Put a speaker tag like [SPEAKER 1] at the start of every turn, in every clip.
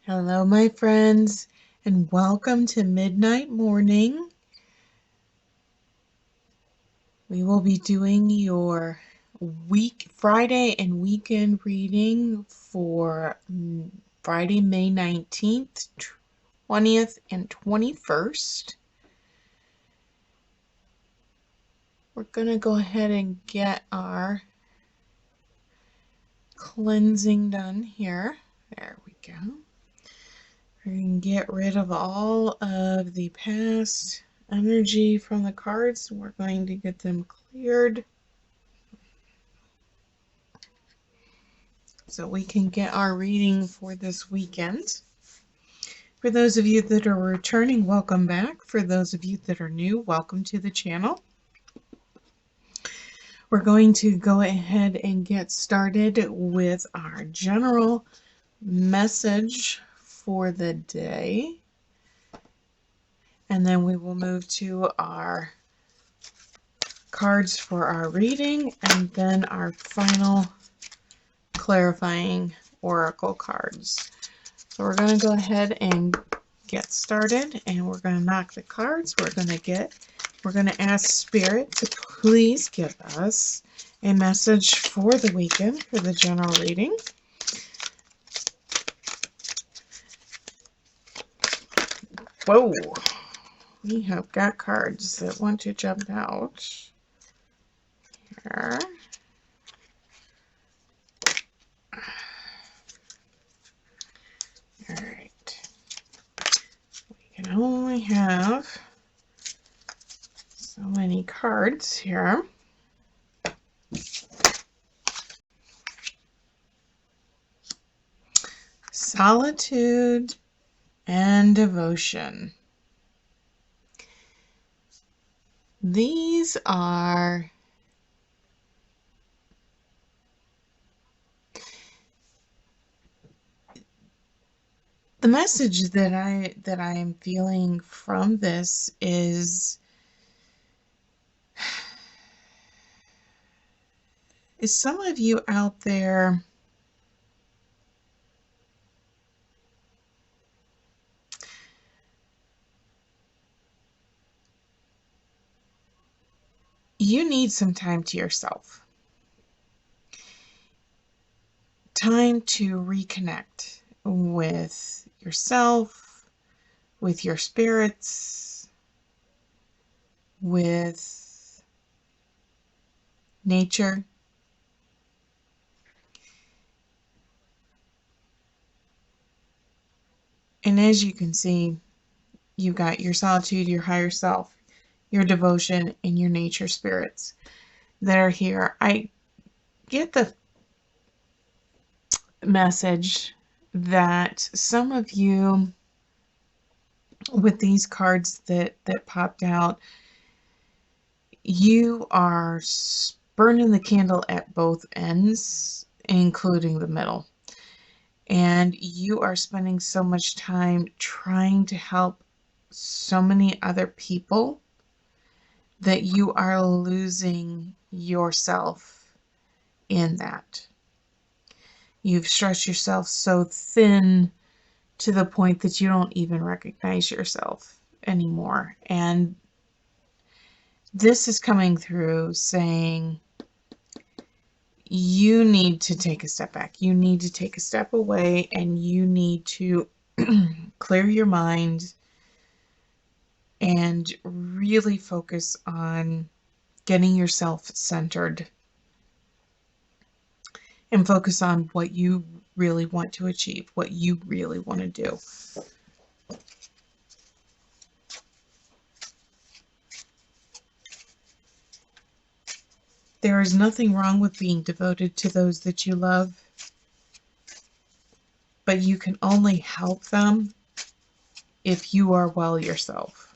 [SPEAKER 1] Hello, my friends, and welcome to Midnight Morning. We will be doing your Friday and weekend reading for Friday, May 19th, 20th, and 21st. We're going to go ahead and get our cleansing done here. There we go. We're going to get rid of all of the past energy from the cards. We're going to get them cleared so we can get our reading for this weekend. For those of you that are returning, welcome back. For those of you that are new, welcome to the channel. We're going to go ahead and get started with our general message for the day. And then we will move to our cards for our reading and then our final clarifying oracle cards. So we're going to go ahead and get started, and we're going to knock the cards. We're going to ask Spirit to please give us a message for the weekend for the general reading. Whoa, we have got cards that want to jump out here. All right, we can only have so many cards here. Solitude and devotion. These are the message that I am feeling from this is some of you out there you need some time to yourself. Time to reconnect with yourself, with your spirits, with nature. And as you can see, you've got your solitude, your higher self, your devotion, and your nature spirits that are here. I get the message that some of you with these cards that popped out, you are burning the candle at both ends, including the middle. And you are spending so much time trying to help so many other people that you are losing yourself in that. You've stretched yourself so thin to the point that you don't even recognize yourself anymore. And this is coming through saying you need to take a step back. You need to take a step away, and you need to clear your mind and really focus on getting yourself centered and focus on what you really want to achieve, what you really want to do. There is nothing wrong with being devoted to those that you love, but you can only help them if you are well yourself.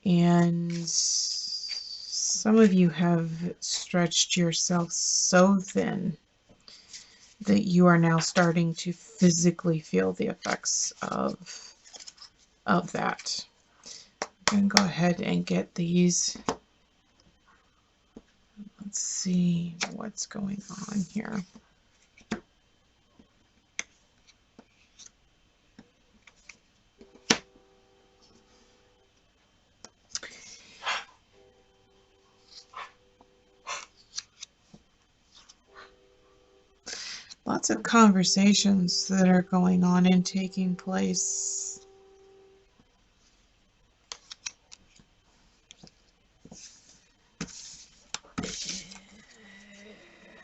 [SPEAKER 1] And some of you have stretched yourself so thin that you are now starting to physically feel the effects of that. I'm going to go ahead and get these. Let's see what's going on here. lots of conversations that are going on and taking place.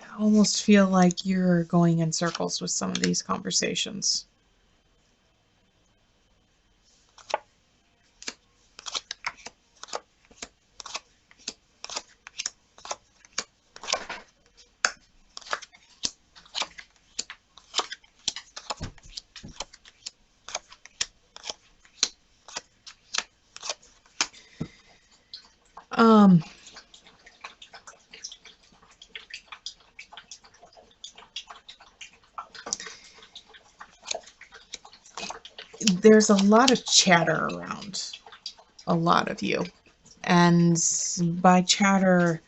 [SPEAKER 1] I almost feel like you're going in circles with some of these conversations. There's a lot of chatter around a lot of you. And by chatter,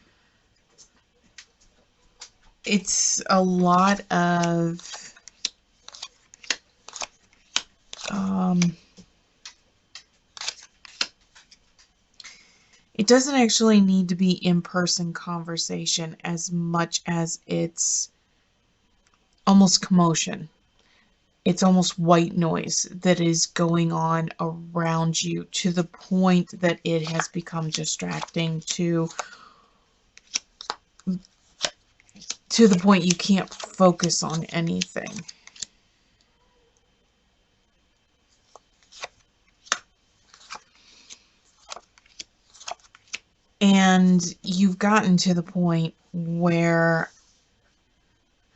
[SPEAKER 1] it's a lot of it doesn't actually need to be in-person conversation as much as it's almost commotion. It's almost white noise that is going on around you to the point that it has become distracting to the point you can't focus on anything. And you've gotten to the point where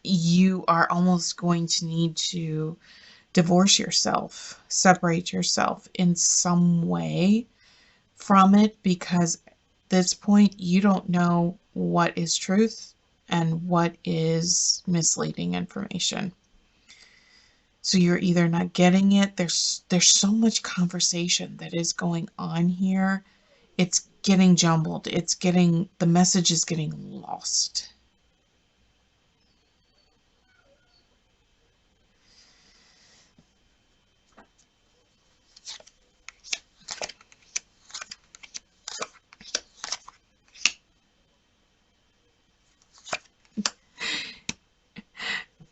[SPEAKER 1] you are almost going to need to divorce yourself, separate yourself in some way from it, because at this point you don't know what is truth and what is misleading information. So you're either not getting it, there's so much conversation that is going on here. It's getting jumbled. The message is getting lost.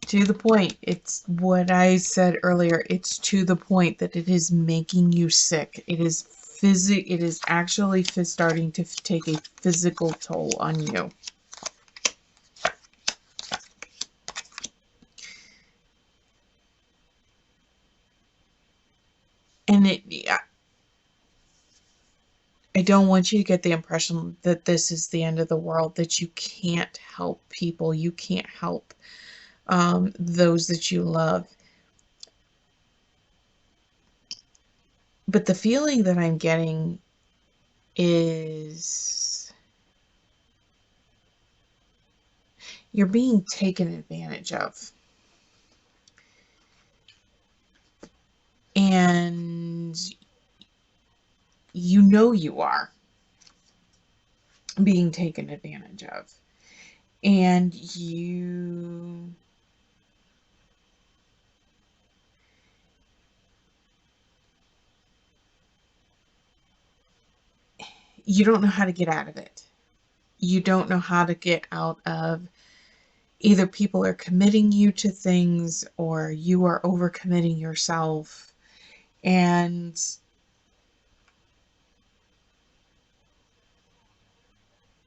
[SPEAKER 1] To the point. It's what I said earlier. It's to the point that it is making you sick. It is actually starting to take a physical toll on you. And I don't want you to get the impression that this is the end of the world, that you can't help people, you can't help those that you love. But the feeling that I'm getting is you're being taken advantage of. And you know you are being taken advantage of. And you don't know how to get out of it. You don't know how to get out of either people are committing you to things or you are overcommitting yourself. And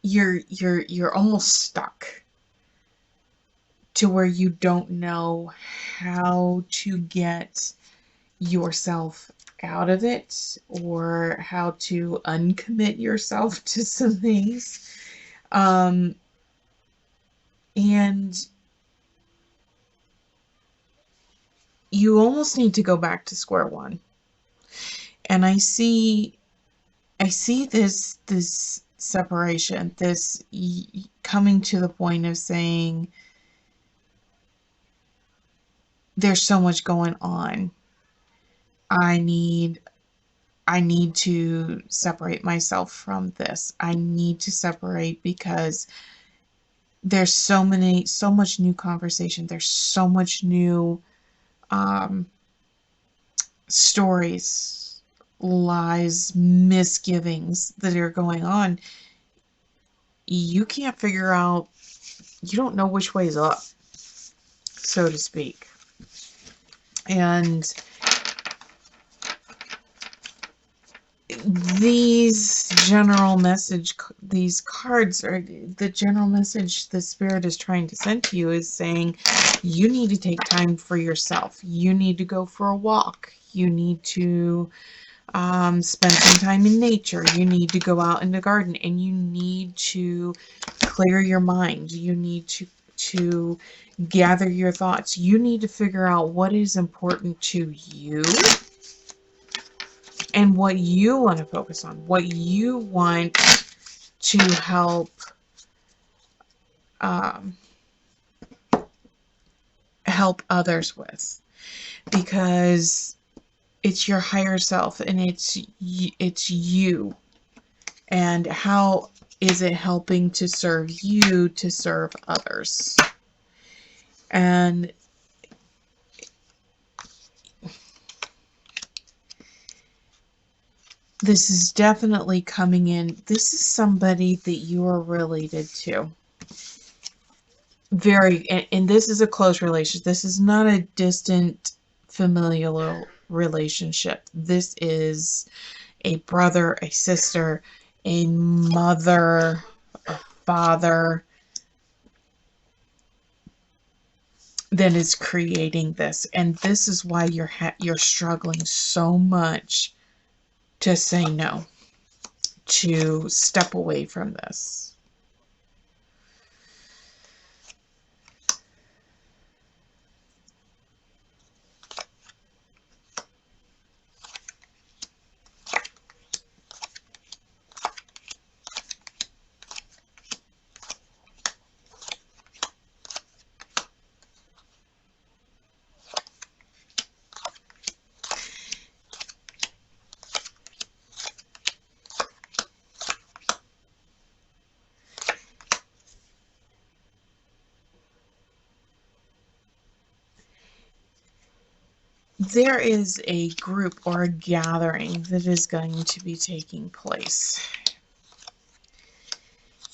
[SPEAKER 1] you're almost stuck to where you don't know how to get yourself out of it or how to uncommit yourself to some things. And you almost need to go back to square one. And I see this separation, this coming to the point of saying, there's so much going on. I need to separate myself from this. I need to separate because there's so much new conversation. There's so much new stories, lies, misgivings that are going on. You can't figure out, you don't know which way is up. so to speak. And these these cards, are the general message the Spirit is trying to send to you, is saying you need to take time for yourself. You need to go for a walk. You need to spend some time in nature. You need to go out in the garden, and you need to clear your mind. You need to gather your thoughts. You need to figure out what is important to you and what you want to focus on, what you want to help others with, because it's your higher self, and it's you, and how is it helping to serve you to serve others. And this is definitely coming in. This is somebody that you are related to. And this is a close relationship. This is not a distant familial relationship. This is a brother, a sister, a mother, a father that is creating this. And this is why you're struggling so much to say no, to step away from this. There is a group or a gathering that is going to be taking place.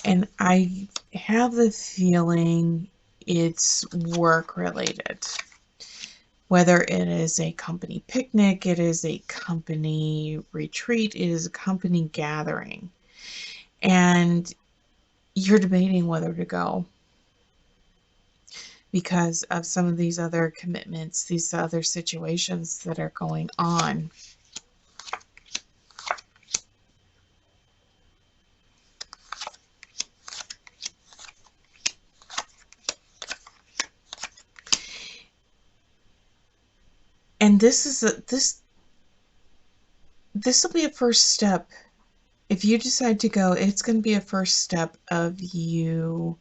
[SPEAKER 1] And I have the feeling it's work related. Whether it is a company picnic, it is a company retreat, it is a company gathering. And you're debating whether to go, because of some of these other commitments, these other situations that are going on. And this will be a first step. If you decide to go, it's going to be a first step of you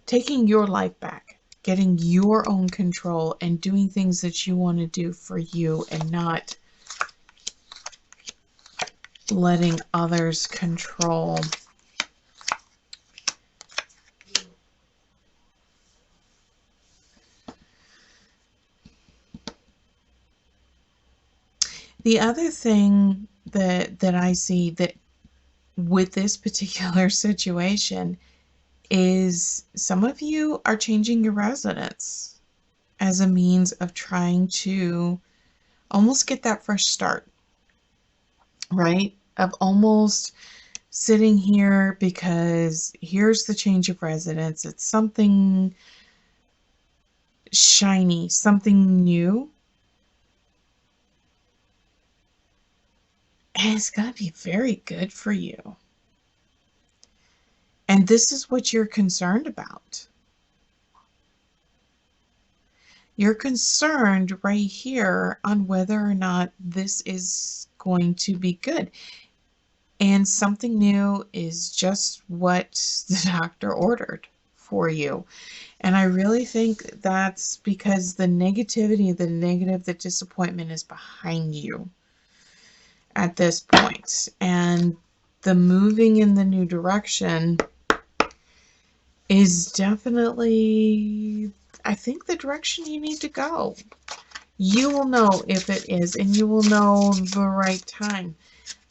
[SPEAKER 1] taking your life back, getting your own control, and doing things that you want to do for you, and not letting others control. The other thing that I see that with this particular situation is some of you are changing your residence as a means of trying to almost get that fresh start, right? Of almost sitting here because here's the change of residence. It's something shiny, something new. And it's going to be very good for you. And this is what you're concerned about. You're concerned right here on whether or not this is going to be good. And something new is just what the doctor ordered for you. And I really think that's because the negativity, the negative, the disappointment is behind you at this point. And the moving in the new direction is definitely, I think, the direction you need to go. You will know if it is, and you will know the right time.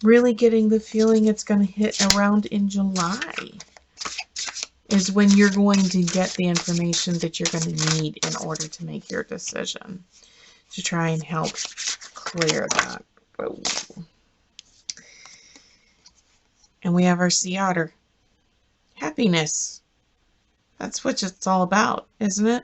[SPEAKER 1] Really getting the feeling it's going to hit around in July is when you're going to get the information that you're going to need in order to make your decision, to try and help clear that. Whoa. And we have our sea otter. Happiness. That's what it's all about, isn't it?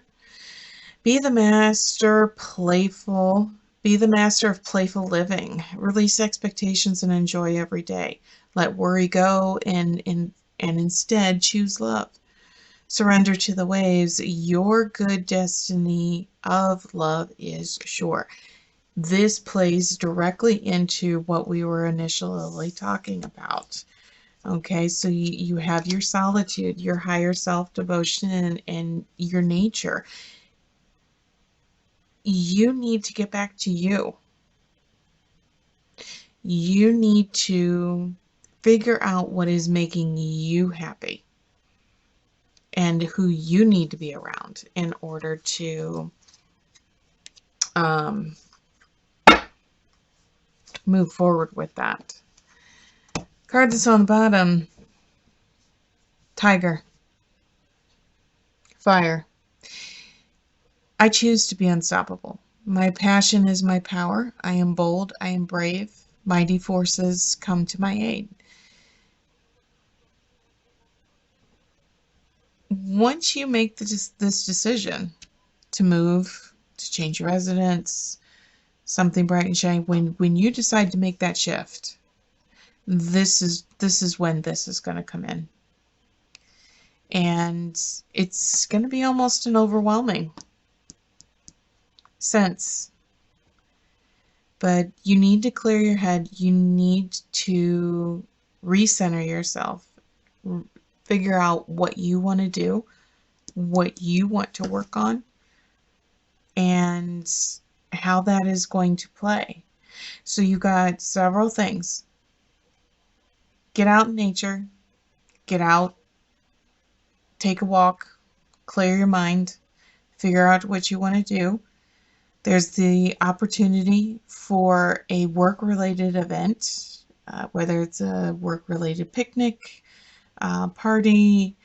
[SPEAKER 1] Be the master of playful living. Release expectations and enjoy every day. Let worry go and instead choose love. Surrender to the waves. Your good destiny of love is sure. This plays directly into what we were initially talking about. Okay, so you have your solitude, your higher self devotion, and your nature. You need to get back to you. You need to figure out what is making you happy and who you need to be around in order to move forward with that. Card that's on the bottom, Tiger, Fire. I choose to be unstoppable. My passion is my power. I am bold. I am brave. Mighty forces come to my aid. Once you make this decision to move, to change your residence, something bright and shiny, when you decide to make that shift, this is when this is going to come in. And it's going to be almost an overwhelming sense. But you need to clear your head. You need to recenter yourself. Figure out what you want to do, what you want to work on, and how that is going to play. So you got several things. Get out in nature. Get out. Take a walk. Clear your mind. Figure out what you want to do. There's the opportunity for a work-related event, whether it's a work-related picnic, party,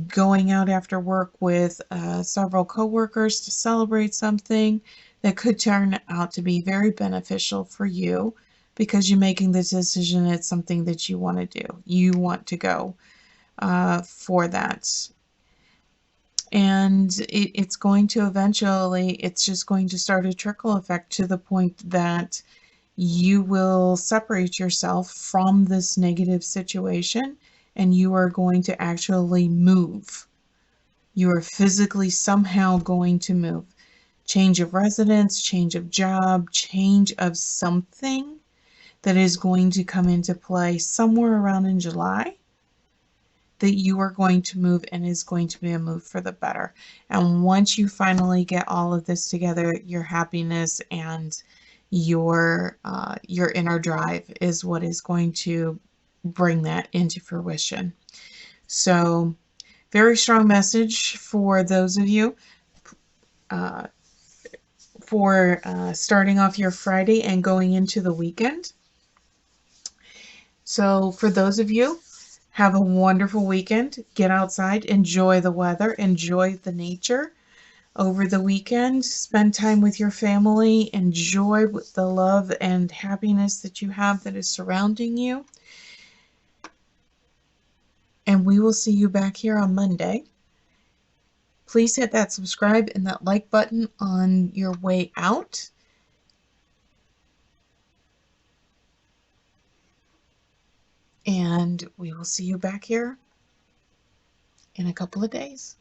[SPEAKER 1] going out after work with several coworkers to celebrate something that could turn out to be very beneficial for you because you're making the decision it's something that you want to do. You want to go for that. And it's going to eventually, it's just going to start a trickle effect to the point that you will separate yourself from this negative situation and you are going to actually move. You are physically somehow going to move. Change of residence, change of job, change of something that is going to come into play somewhere around in July, that you are going to move and is going to be a move for the better. And once you finally get all of this together, your happiness and your inner drive is what is going to bring that into fruition. So very strong message for those of you for starting off your Friday and going into the weekend. So for those of you, have a wonderful weekend. Get outside, enjoy the weather, enjoy the nature over the weekend. Spend time with your family, enjoy the love and happiness that you have that is surrounding you. And we will see you back here on Monday. Please hit that subscribe and that like button on your way out. And we will see you back here in a couple of days.